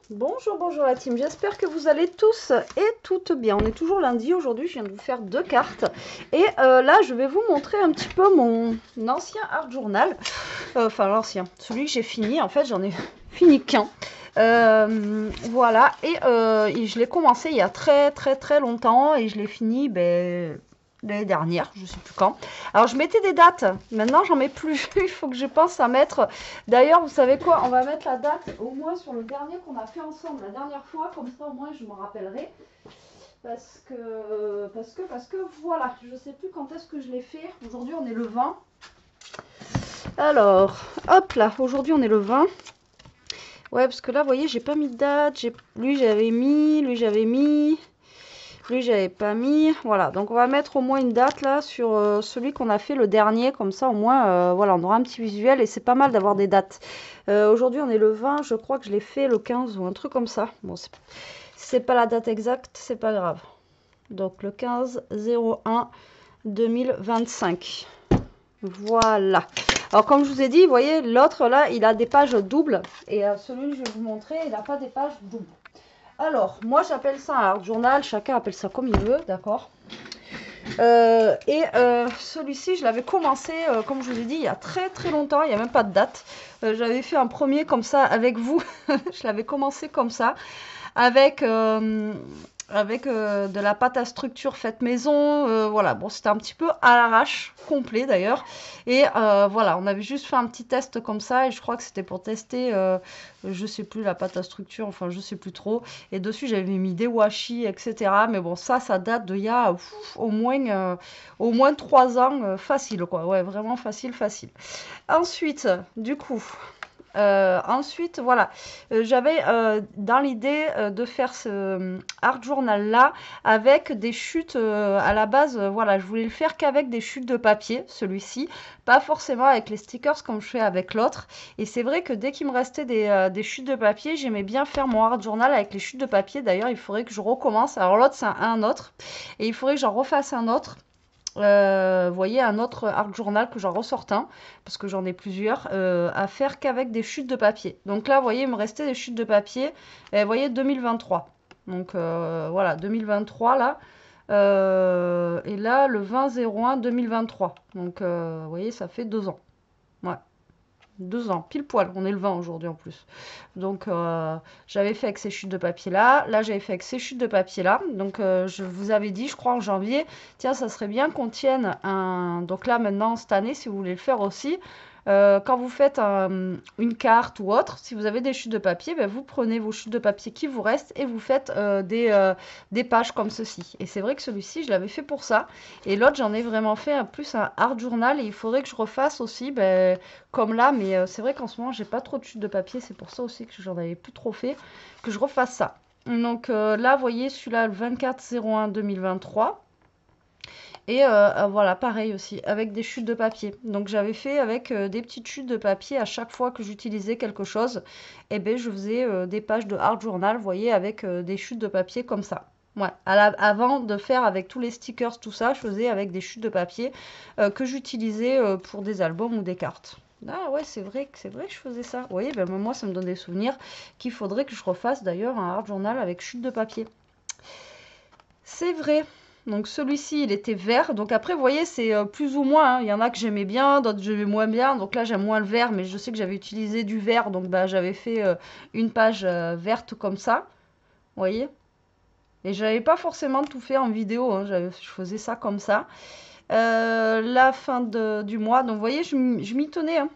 Bonjour, bonjour la team, j'espère que vous allez tous et toutes bien. On est toujours lundi, aujourd'hui je viens de vous faire deux cartes. Et là je vais vous montrer un petit peu mon ancien art journal. Enfin l'ancien, celui que j'ai fini, en fait j'en ai fini qu'un. Voilà, et je l'ai commencé il y a très longtemps et je l'ai fini l'année dernière, je sais plus quand. Alors je mettais des dates, maintenant j'en mets plus, il faut que je pense à mettre. D'ailleurs, vous savez quoi, on va mettre la date au moins sur le dernier qu'on a fait ensemble la dernière fois, comme ça au moins je m'en rappellerai. Parce que voilà, je sais plus quand est-ce que je l'ai fait. Aujourd'hui on est le 20. Alors, hop là, aujourd'hui on est le 20. Ouais, parce que là, vous voyez, j'ai pas mis de date. Lui, j'avais mis, lui, j'avais mis. Lui, j'avais pas mis. Voilà, donc on va mettre au moins une date là sur celui qu'on a fait le dernier. Comme ça, au moins, voilà, on aura un petit visuel et c'est pas mal d'avoir des dates. Aujourd'hui, on est le 20. Je crois que je l'ai fait le 15 ou un truc comme ça. Bon, c'est pas la date exacte, c'est pas grave. Donc le 15/01 2025. Voilà. Alors comme je vous ai dit, vous voyez, l'autre là, il a des pages doubles. Et celui que je vais vous montrer, il n'a pas des pages doubles. Alors, moi j'appelle ça un art journal, chacun appelle ça comme il veut, d'accord. Celui-ci, je l'avais commencé, comme je vous ai dit, il y a très longtemps, il n'y a même pas de date. J'avais fait un premier comme ça avec vous, je l'avais commencé comme ça, avec de la pâte à structure faite maison. Voilà, bon, c'était un petit peu à l'arrache, complet d'ailleurs. Et voilà, on avait juste fait un petit test comme ça. Et je crois que c'était pour tester, je sais plus, la pâte à structure, enfin, je sais plus trop. Et dessus, j'avais mis des washi, etc. Mais bon, ça date d'il y a au moins 3 ans, facile, quoi. Ouais, vraiment facile. Ensuite, du coup, voilà, j'avais dans l'idée de faire ce art journal là avec des chutes à la base. Voilà, je voulais le faire qu'avec des chutes de papier, celui-ci, pas forcément avec les stickers comme je fais avec l'autre. Et c'est vrai que dès qu'il me restait des chutes de papier, j'aimais bien faire mon art journal avec les chutes de papier. D'ailleurs, il faudrait que je recommence. Alors l'autre, c'est un autre, et il faudrait que j'en refasse un autre. Vous voyez, un autre art journal que j'en ressorte un, parce que j'en ai plusieurs, à faire qu'avec des chutes de papier. Donc là, vous voyez, il me restait des chutes de papier, et vous voyez, 2023. Donc voilà, 2023 là. Et là, le 20/01 2023. Donc vous voyez, ça fait 2 ans. Ouais. 2 ans, pile poil, on est le 20 aujourd'hui en plus. Donc j'avais fait avec ces chutes de papier là j'avais fait avec ces chutes de papier là. Donc je vous avais dit, je crois en janvier, tiens ça serait bien qu'on tienne un... Donc là maintenant cette année, si vous voulez le faire aussi, quand vous faites une carte ou autre, si vous avez des chutes de papier, ben, vous prenez vos chutes de papier qui vous restent et vous faites des pages comme ceci. Et c'est vrai que celui-ci, je l'avais fait pour ça. Et l'autre, j'en ai vraiment fait plus un art journal. Et il faudrait que je refasse aussi, ben, comme là. Mais c'est vrai qu'en ce moment, j'ai pas trop de chutes de papier. C'est pour ça aussi que j'en avais plus trop fait, que je refasse ça. Donc là, vous voyez, celui-là, le 24/01 2023. Et voilà, pareil aussi, avec des chutes de papier. Donc j'avais fait avec des petites chutes de papier à chaque fois que j'utilisais quelque chose. Et ben je faisais des pages de art journal, vous voyez, avec des chutes de papier comme ça. Ouais, avant de faire avec tous les stickers, tout ça, je faisais avec des chutes de papier que j'utilisais pour des albums ou des cartes. Ah ouais, c'est vrai que je faisais ça. Vous voyez, ben moi ça me donne des souvenirs qu'il faudrait que je refasse d'ailleurs un art journal avec chute de papier. C'est vrai. Donc celui-ci, il était vert. Donc après, vous voyez, c'est plus ou moins, hein. Il y en a que j'aimais bien, d'autres j'aimais moins bien. Donc là, j'aime moins le vert, mais je sais que j'avais utilisé du vert. Donc bah, j'avais fait une page verte comme ça. Vous voyez? Et j'avais pas forcément tout fait en vidéo, hein. Je faisais ça comme ça. La fin du mois. Donc vous voyez, je m'y tenais, hein.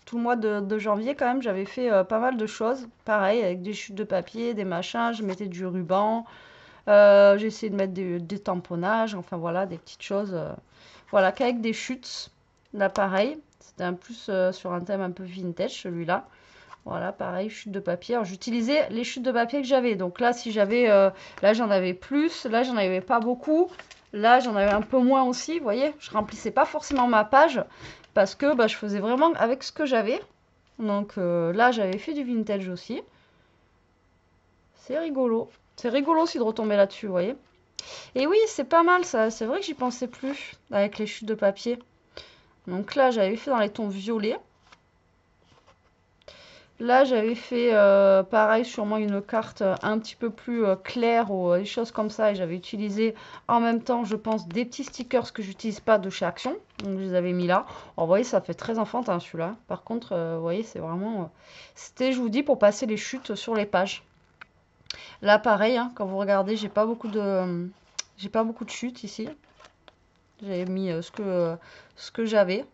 Tout le mois de janvier, quand même, j'avais fait pas mal de choses. Pareil, avec des chutes de papier, des machins. Je mettais du ruban. J'ai essayé de mettre des tamponnages, enfin voilà, des petites choses. Voilà, qu'avec des chutes. Là, pareil. C'était un plus sur un thème un peu vintage, celui-là. Voilà, pareil, chute de papier. Alors, j'utilisais les chutes de papier que j'avais. Donc là, si j'avais... là, j'en avais plus. Là, j'en avais pas beaucoup. Là, j'en avais un peu moins aussi. Vous voyez, je remplissais pas forcément ma page parce que bah, je faisais vraiment avec ce que j'avais. Donc là, j'avais fait du vintage aussi. C'est rigolo. C'est rigolo aussi de retomber là-dessus, vous voyez. Et oui, c'est pas mal ça. C'est vrai que j'y pensais plus avec les chutes de papier. Donc là, j'avais fait dans les tons violets. Là, j'avais fait pareil, sûrement une carte un petit peu plus claire ou des choses comme ça. Et j'avais utilisé en même temps, je pense, des petits stickers que j'utilise pas de chez Action. Donc, je les avais mis là. Alors, vous voyez, ça fait très enfantin celui-là. Par contre, vous voyez, c'est vraiment... C'était, je vous dis, pour passer les chutes sur les pages. Là, pareil, hein, quand vous regardez, j'ai pas beaucoup de chutes ici. J'avais mis ce que j'avais.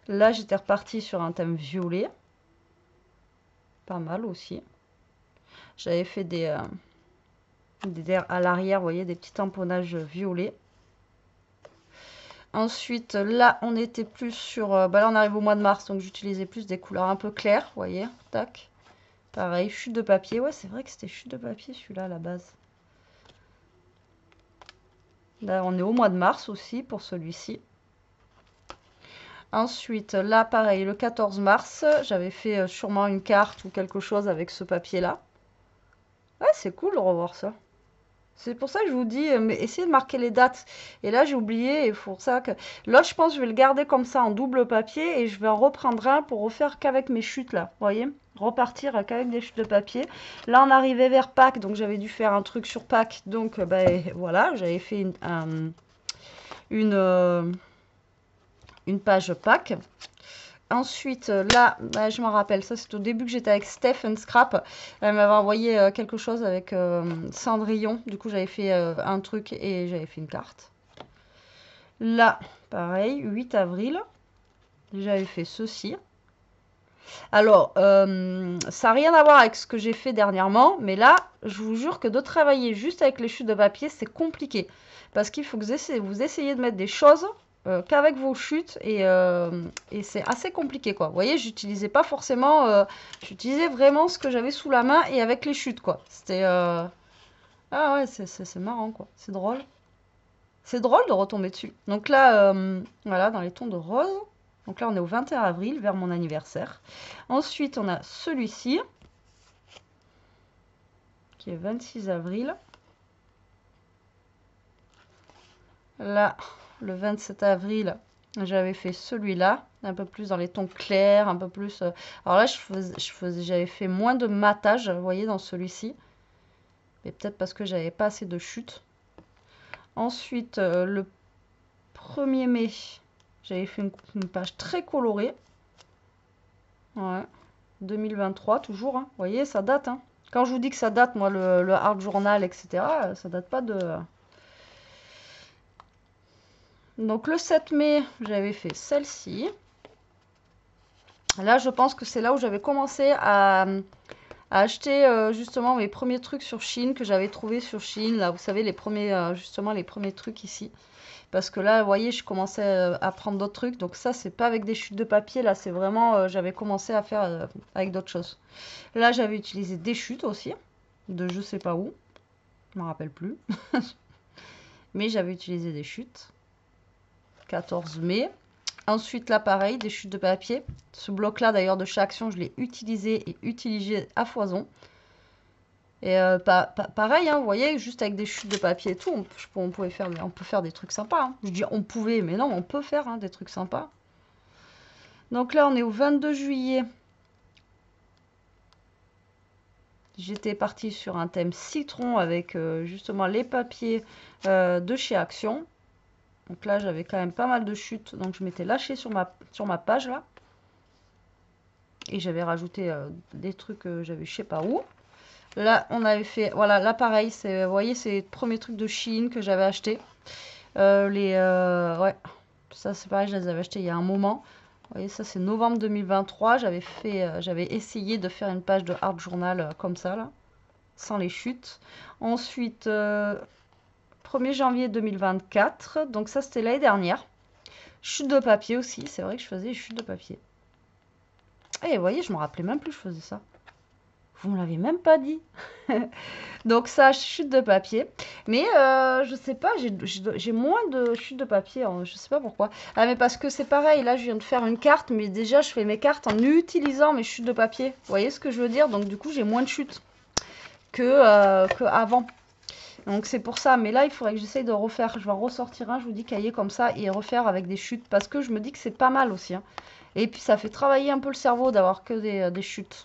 Là, j'étais repartie sur un thème violet. Pas mal aussi. J'avais fait à l'arrière, vous voyez, des petits tamponnages violets. Ensuite, là, on était plus sur... bah là, on arrive au mois de mars, donc j'utilisais plus des couleurs un peu claires, vous voyez. Tac. Pareil, chute de papier. Ouais, c'est vrai que c'était chute de papier, celui-là, à la base. Là, on est au mois de mars aussi, pour celui-ci. Ensuite, là, pareil, le 14 mars, j'avais fait sûrement une carte ou quelque chose avec ce papier-là. Ouais, c'est cool de revoir ça. C'est pour ça que je vous dis, mais essayez de marquer les dates. Et là, j'ai oublié, et pour ça que... L'autre, je pense, je vais le garder comme ça en double papier, et je vais en reprendre un pour refaire qu'avec mes chutes, là. Vous voyez? Repartir qu'avec des chutes de papier. Là, on arrivait vers Pâques, donc j'avais dû faire un truc sur Pâques. Donc, ben, voilà, j'avais fait une, une page Pâques. Ensuite, là, bah, je m'en rappelle, ça c'est au début que j'étais avec Steph Scrap. Elle m'avait envoyé quelque chose avec Cendrillon. Du coup, j'avais fait un truc et j'avais fait une carte. Là, pareil, 8 avril, j'avais fait ceci. Alors, ça n'a rien à voir avec ce que j'ai fait dernièrement, mais là, je vous jure que de travailler juste avec les chutes de papier, c'est compliqué. Parce qu'il faut que vous essayiez de mettre des choses qu'avec vos chutes et c'est assez compliqué, quoi. Vous voyez, j'utilisais pas forcément... j'utilisais vraiment ce que j'avais sous la main et avec les chutes, quoi. C'était... Ah ouais, c'est marrant, quoi. C'est drôle. C'est drôle de retomber dessus. Donc là, voilà, dans les tons de rose. Donc là, on est au 21 avril, vers mon anniversaire. Ensuite, on a celui-ci, qui est 26 avril. Là, le 27 avril, j'avais fait celui-là, un peu plus dans les tons clairs, un peu plus... Alors là, j'avais fait moins de matage, vous voyez, dans celui-ci. Mais peut-être parce que j'avais pas assez de chute. Ensuite, le 1er mai, j'avais fait une page très colorée. Ouais. 2023, toujours. Hein. Vous voyez, ça date. Hein. Quand je vous dis que ça date, moi, le Art Journal, etc., ça date pas de... Donc, le 7 mai, j'avais fait celle-ci. Là, je pense que c'est là où j'avais commencé à acheter justement mes premiers trucs sur Shein que j'avais trouvé sur Shein. Là, vous savez, les premiers, justement, les premiers trucs ici. Parce que là, vous voyez, je commençais à prendre d'autres trucs. Donc ça, c'est pas avec des chutes de papier. Là, c'est vraiment, j'avais commencé à faire avec d'autres choses. Là, j'avais utilisé des chutes aussi. De je sais pas où. Je m'en rappelle plus. Mais j'avais utilisé des chutes. 14 mai. Ensuite, là, pareil, des chutes de papier. Ce bloc-là, d'ailleurs, de chez Action, je l'ai utilisé et utilisé à foison. Et pareil, hein, vous voyez, juste avec des chutes de papier et tout, on peut faire des trucs sympas. Hein. Je dis on pouvait, mais non, on peut faire hein, des trucs sympas. Donc là, on est au 22 juillet. J'étais partie sur un thème citron avec justement les papiers de chez Action. Donc là, j'avais quand même pas mal de chutes, donc je m'étais lâchée sur ma page là. Et j'avais rajouté des trucs que j'avais je sais pas où. Là, on avait fait, voilà, là pareil, vous voyez, c'est les premiers trucs de Shein que j'avais acheté. Ouais, ça c'est pareil, je les avais achetés il y a un moment. Vous voyez, ça c'est novembre 2023. J'avais essayé de faire une page de Art Journal comme ça, là, sans les chutes. Ensuite, 1er janvier 2024, donc ça c'était l'année dernière. Chute de papier aussi, c'est vrai que je faisais des chutes de papier. Et vous voyez, je me rappelais même plus que je faisais ça. Vous me l'avez même pas dit. Donc ça, chute de papier. Mais je sais pas, j'ai moins de chute de papier. Hein, je sais pas pourquoi. Ah mais parce que c'est pareil, là je viens de faire une carte, mais déjà je fais mes cartes en utilisant mes chutes de papier. Vous voyez ce que je veux dire? Donc du coup j'ai moins de chutes que avant. Donc c'est pour ça. Mais là il faudrait que j'essaye de refaire. Je vais en ressortir un, je vous dis cahier comme ça et refaire avec des chutes. Parce que je me dis que c'est pas mal aussi. Hein. Et puis ça fait travailler un peu le cerveau d'avoir que des chutes.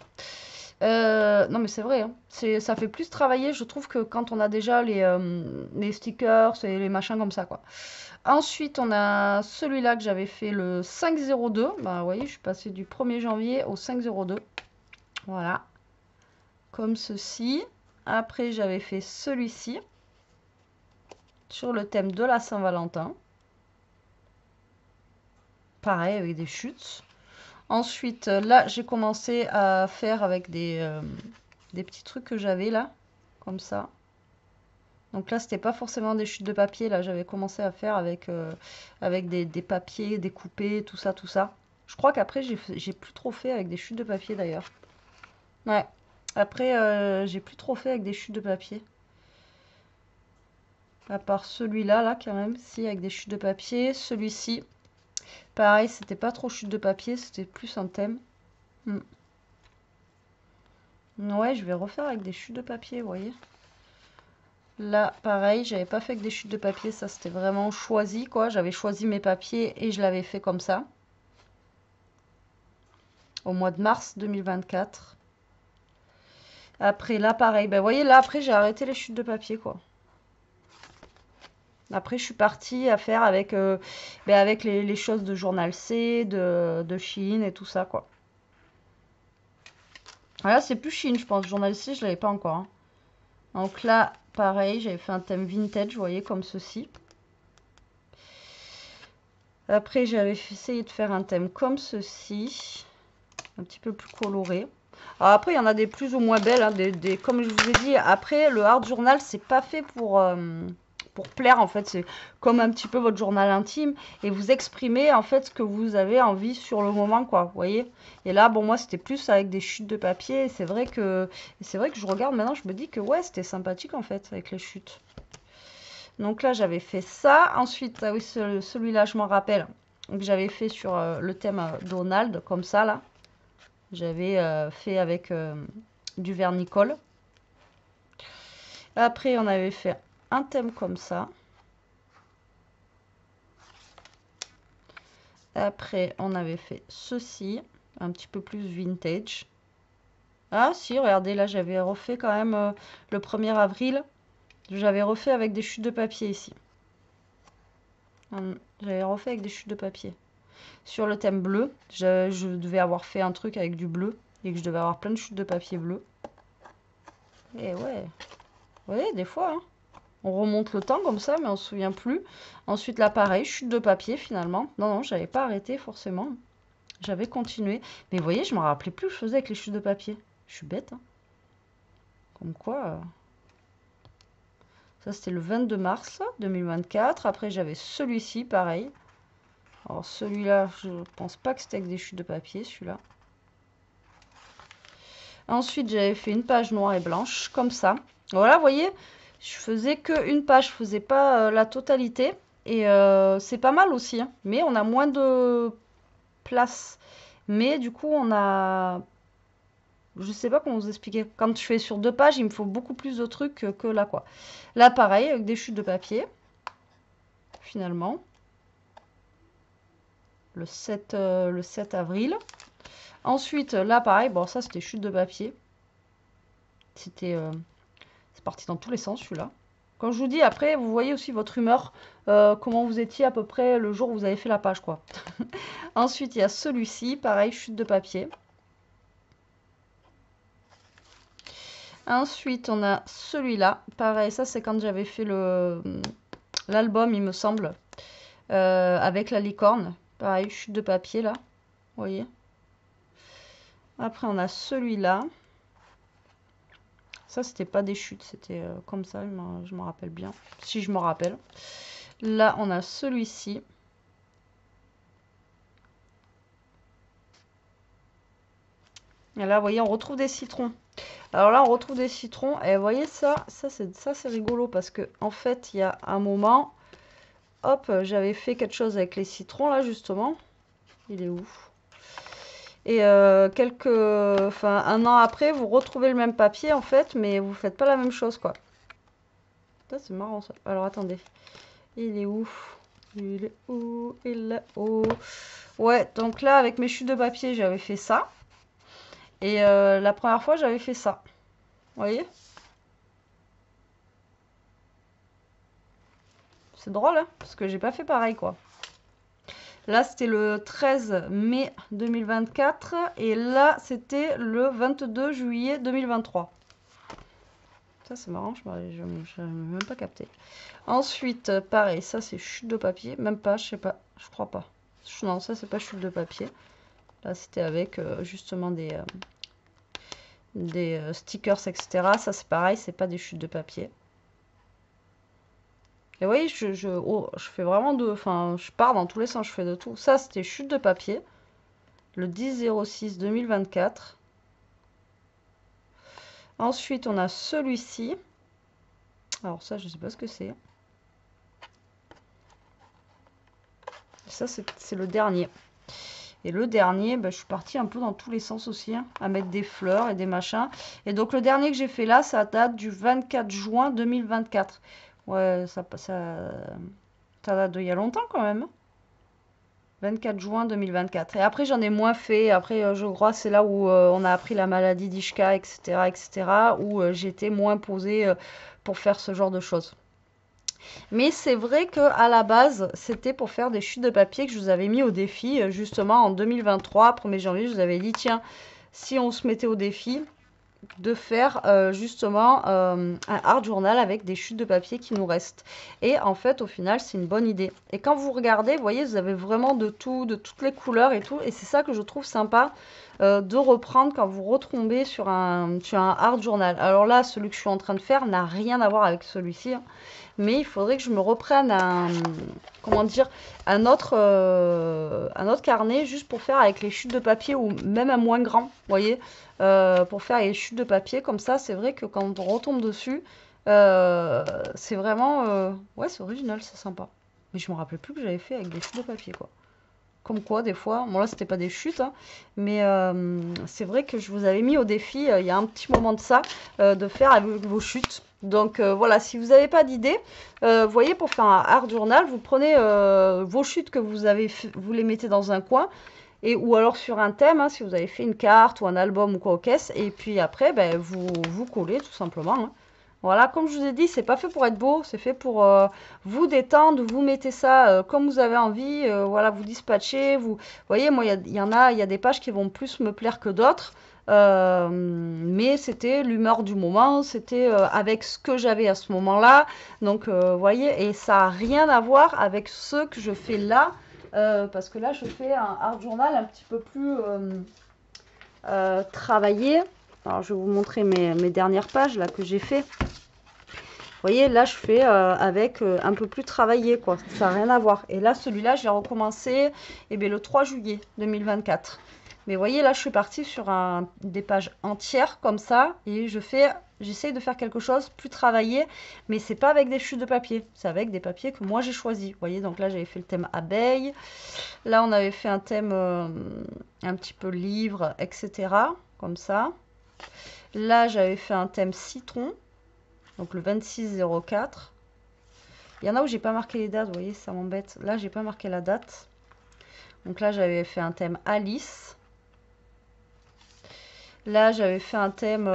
Non mais c'est vrai, hein. Ça fait plus travailler, je trouve, que quand on a déjà les stickers et les machins comme ça, quoi. Ensuite, on a celui-là que j'avais fait le 502. Bah, vous voyez, je suis passée du 1er janvier au 502. Voilà. Comme ceci. Après, j'avais fait celui-ci. Sur le thème de la Saint-Valentin. Pareil, avec des chutes. Ensuite, là, j'ai commencé à faire avec des petits trucs que j'avais là. Comme ça. Donc là, c'était pas forcément des chutes de papier. Là, j'avais commencé à faire avec des papiers découpés, tout ça, tout ça. Je crois qu'après, j'ai plus trop fait avec des chutes de papier d'ailleurs. Ouais. Après, j'ai plus trop fait avec des chutes de papier. À part celui-là, là, quand même. Si, avec des chutes de papier. Celui-ci. Pareil, c'était pas trop chute de papier, c'était plus un thème. Ouais, je vais refaire avec des chutes de papier, vous voyez. Là, pareil, j'avais pas fait avec des chutes de papier, ça c'était vraiment choisi, quoi. J'avais choisi mes papiers et je l'avais fait comme ça. Au mois de mars 2024. Après, là, pareil. Ben, vous voyez, là, après, j'ai arrêté les chutes de papier, quoi. Après, je suis partie à faire avec, avec les choses de Journal C, de Shein et tout ça, quoi. Là, c'est plus Shein, je pense. Journal C, je l'avais pas encore, hein. Donc là, pareil, j'avais fait un thème vintage, vous voyez, comme ceci. Après, j'avais essayé de faire un thème comme ceci. Un petit peu plus coloré. Alors après, il y en a des plus ou moins belles, hein, comme je vous ai dit. Après, le art journal, c'est pas fait pour plaire, en fait. C'est comme un petit peu votre journal intime. Et vous exprimez, en fait, ce que vous avez envie sur le moment, quoi. Vous voyez? Et là, bon, moi, c'était plus avec des chutes de papier. C'est vrai que je regarde maintenant, je me dis que, ouais, c'était sympathique, en fait, avec les chutes. Donc là, j'avais fait ça. Ensuite, ah oui, celui-là, je m'en rappelle. Donc, j'avais fait sur le thème Donald, comme ça, là. J'avais fait avec du vernicole. Après, on avait fait un thème comme ça. Après, on avait fait ceci, un petit peu plus vintage. Ah si, regardez, là, j'avais refait quand même le 1er avril. J'avais refait avec des chutes de papier ici. J'avais refait avec des chutes de papier. Sur le thème bleu, je devais avoir fait un truc avec du bleu et que je devais avoir plein de chutes de papier bleu. Et ouais, vous voyez, des fois, hein. On remonte le temps comme ça, mais on se souvient plus. Ensuite, là, pareil, chute de papier finalement. Non, non, j'avais pas arrêté forcément. J'avais continué. Mais vous voyez, je me rappelais plus ce que je faisais avec les chutes de papier. Je suis bête, hein. Comme quoi. Ça, c'était le 22 mars 2024. Après, j'avais celui-ci, pareil. Alors, celui-là, je pense pas que c'était avec des chutes de papier, celui-là. Ensuite, j'avais fait une page noire et blanche, comme ça. Voilà, vous voyez, je faisais qu'une page, je faisais pas la totalité. Et c'est pas mal aussi, hein. Mais on a moins de place. Mais du coup, on a... Je sais pas comment vous expliquer. Quand je fais sur 2 pages, il me faut beaucoup plus de trucs que là, quoi. Là, pareil, avec des chutes de papier. Finalement. Le 7 avril. Ensuite, là, pareil, bon, ça, c'était chute de papier. C'était... c'est parti dans tous les sens, celui-là. Quand je vous dis, après, vous voyez aussi votre humeur, comment vous étiez à peu près le jour où vous avez fait la page, quoi. Ensuite, il y a celui-ci, pareil, chute de papier. Ensuite, on a celui-là. Pareil, ça, c'est quand j'avais fait l'album, il me semble, avec la licorne. Pareil, chute de papier, là. Vous voyez. Après, on a celui-là. Ça, c'était pas des chutes, c'était comme ça, je me rappelle bien. Si je me rappelle. Là, on a celui-ci. Et là, vous voyez, on retrouve des citrons. Alors là, on retrouve des citrons. Et vous voyez ça c'est rigolo parce que en fait, il y a un moment, hop, j'avais fait quelque chose avec les citrons là, justement. Il est où? Et un an après, vous retrouvez le même papier en fait, mais vous faites pas la même chose, quoi. Ça, c'est marrant ça. Alors attendez, il est où? Il est où? Il est où? Ouais, donc là, avec mes chutes de papier, j'avais fait ça. Et la première fois, j'avais fait ça. Vous voyez? C'est drôle, hein? Parce que j'ai pas fait pareil, quoi. Là, c'était le 13 mai 2024. Et là, c'était le 22 juillet 2023. Ça, c'est marrant, je n'avais même pas capté. Ensuite, pareil, ça, c'est chute de papier. Même pas, je sais pas, je crois pas. Non, ça, c'est pas chute de papier. Là, c'était avec justement des stickers, etc. Ça, c'est pareil, c'est pas des chutes de papier. Et vous voyez, je fais vraiment de... Enfin, je pars dans tous les sens, je fais de tout. Ça, c'était chute de papier. Le 10-06-2024. Ensuite, on a celui-ci. Alors ça, je sais pas ce que c'est. Ça, c'est le dernier. Et le dernier, je suis partie un peu dans tous les sens aussi, hein, à mettre des fleurs et des machins. Et donc, le dernier que j'ai fait là, ça date du 24 juin 2024. Ouais, ça date d'il y a longtemps quand même. 24 juin 2024. Et après, j'en ai moins fait. Après, je crois, c'est là où on a appris la maladie d'Ishka, etc., etc., où j'étais moins posée pour faire ce genre de choses. Mais c'est vrai que à la base, c'était pour faire des chutes de papier que je vous avais mis au défi, justement en 2023, 1er janvier, je vous avais dit, tiens, si on se mettait au défi de faire justement un art journal avec des chutes de papier qui nous restent. Et en fait, au final, c'est une bonne idée. Et quand vous regardez, vous voyez, vous avez vraiment de tout, de toutes les couleurs et tout. Et c'est ça que je trouve sympa de reprendre quand vous retombez sur un art journal. Alors là, celui que je suis en train de faire n'a rien à voir avec celui-ci, hein. Mais il faudrait que je me reprenne comment dire, un autre carnet juste pour faire avec les chutes de papier ou même un moins grand, vous voyez, pour faire les chutes de papier comme ça. C'est vrai que quand on retombe dessus, c'est vraiment, ouais, c'est original, c'est sympa. Mais je me rappelais plus que j'avais fait avec des chutes de papier, quoi. Comme quoi, des fois, bon là, c'était pas des chutes, hein, mais c'est vrai que je vous avais mis au défi, il y a un petit moment de ça, de faire avec vos chutes. Donc voilà, si vous n'avez pas d'idée, vous voyez, pour faire un art journal, vous prenez vos chutes que vous avez vous les mettez dans un coin, ou alors sur un thème, hein, si vous avez fait une carte ou un album ou quoi aux caisses, et puis après, vous collez tout simplement, hein. Voilà, comme je vous ai dit, c'est pas fait pour être beau, c'est fait pour vous détendre, vous mettez ça comme vous avez envie, voilà, vous dispatchez, vous voyez, moi, il y a des pages qui vont plus me plaire que d'autres, mais c'était l'humeur du moment, c'était avec ce que j'avais à ce moment-là, donc vous voyez, et ça n'a rien à voir avec ce que je fais là, parce que là, je fais un art journal un petit peu plus travaillé. Alors, je vais vous montrer mes dernières pages là que j'ai fait. Vous voyez, là, je fais avec un peu plus travaillé, quoi. Ça n'a rien à voir. Et là, celui-là, j'ai recommencé le 3 juillet 2024. Mais vous voyez, là, je suis partie sur des pages entières comme ça. Et j'essaye de faire quelque chose plus travaillé. Mais c'est pas avec des chutes de papier. C'est avec des papiers que moi, j'ai choisi. Vous voyez, donc là, j'avais fait le thème abeille. Là, on avait fait un thème un petit peu livre, etc. Comme ça. Là, j'avais fait un thème citron. Donc le 26-04. Il y en a où j'ai pas marqué les dates, vous voyez, ça m'embête. Là, j'ai pas marqué la date. Donc là, j'avais fait un thème Alice. Là, j'avais fait un thème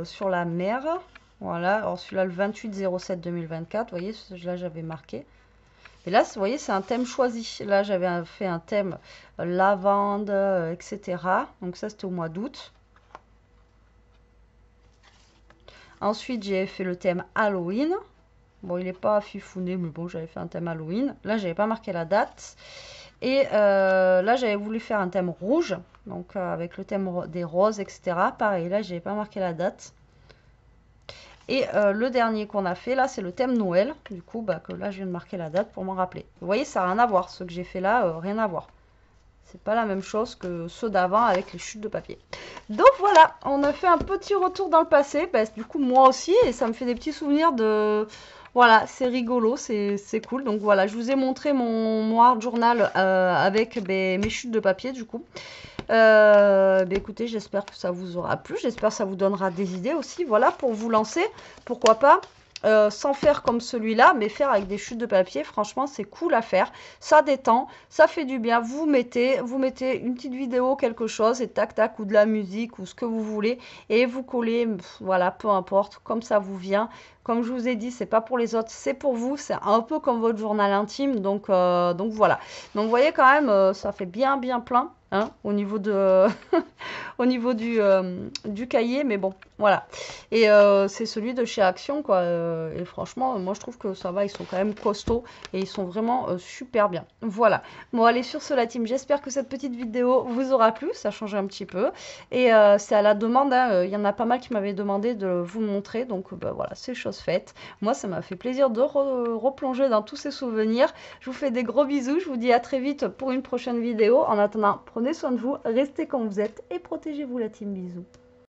sur la mer. Voilà, alors celui-là, le 28-07-2024, vous voyez, là, j'avais marqué. Et là, vous voyez, c'est un thème choisi. Là, j'avais fait un thème lavande, etc. Donc ça, c'était au mois d'août. Ensuite, j'ai fait le thème Halloween. Bon, il n'est pas fifouné, mais bon, j'avais fait un thème Halloween. Là, j'avais pas marqué la date. Et là, j'avais voulu faire un thème rouge. Donc, avec le thème des roses, etc. Pareil, là, j'avais pas marqué la date. Et le dernier qu'on a fait, là, c'est le thème Noël. Du coup, que là, je viens de marquer la date pour m'en rappeler. Vous voyez, ça n'a rien à voir. Ce que j'ai fait là, rien à voir. C'est pas la même chose que ceux d'avant avec les chutes de papier. Donc voilà, on a fait un petit retour dans le passé. Du coup, moi aussi, et ça me fait des petits souvenirs de... Voilà, c'est rigolo, c'est cool. Donc voilà, je vous ai montré mon art journal avec mes chutes de papier, du coup. Écoutez, j'espère que ça vous aura plu. J'espère que ça vous donnera des idées aussi, voilà, pour vous lancer. Pourquoi pas sans faire comme celui-là, mais faire avec des chutes de papier. Franchement, c'est cool à faire. Ça détend, ça fait du bien. Vous mettez une petite vidéo, quelque chose, et tac, tac, ou de la musique, ou ce que vous voulez, et vous collez, voilà, peu importe, comme ça vous vient. Comme je vous ai dit, c'est pas pour les autres, c'est pour vous. C'est un peu comme votre journal intime. Donc voilà. Donc vous voyez quand même, ça fait bien, bien plein. Hein, au niveau de au niveau du cahier, mais bon, voilà. Et c'est celui de chez Action, quoi. Et franchement, moi, je trouve que ça va, ils sont quand même costauds et ils sont vraiment super bien. Voilà. Bon, allez, sur ce, la team, j'espère que cette petite vidéo vous aura plu. Ça change un petit peu. Et c'est à la demande, hein. Il y en a pas mal qui m'avaient demandé de vous le montrer. Donc, bah, voilà, c'est chose faite. Moi, ça m'a fait plaisir de replonger dans tous ces souvenirs. Je vous fais des gros bisous. Je vous dis à très vite pour une prochaine vidéo. En attendant, prenez soin de vous, restez comme vous êtes et protégez-vous la team. Bisous.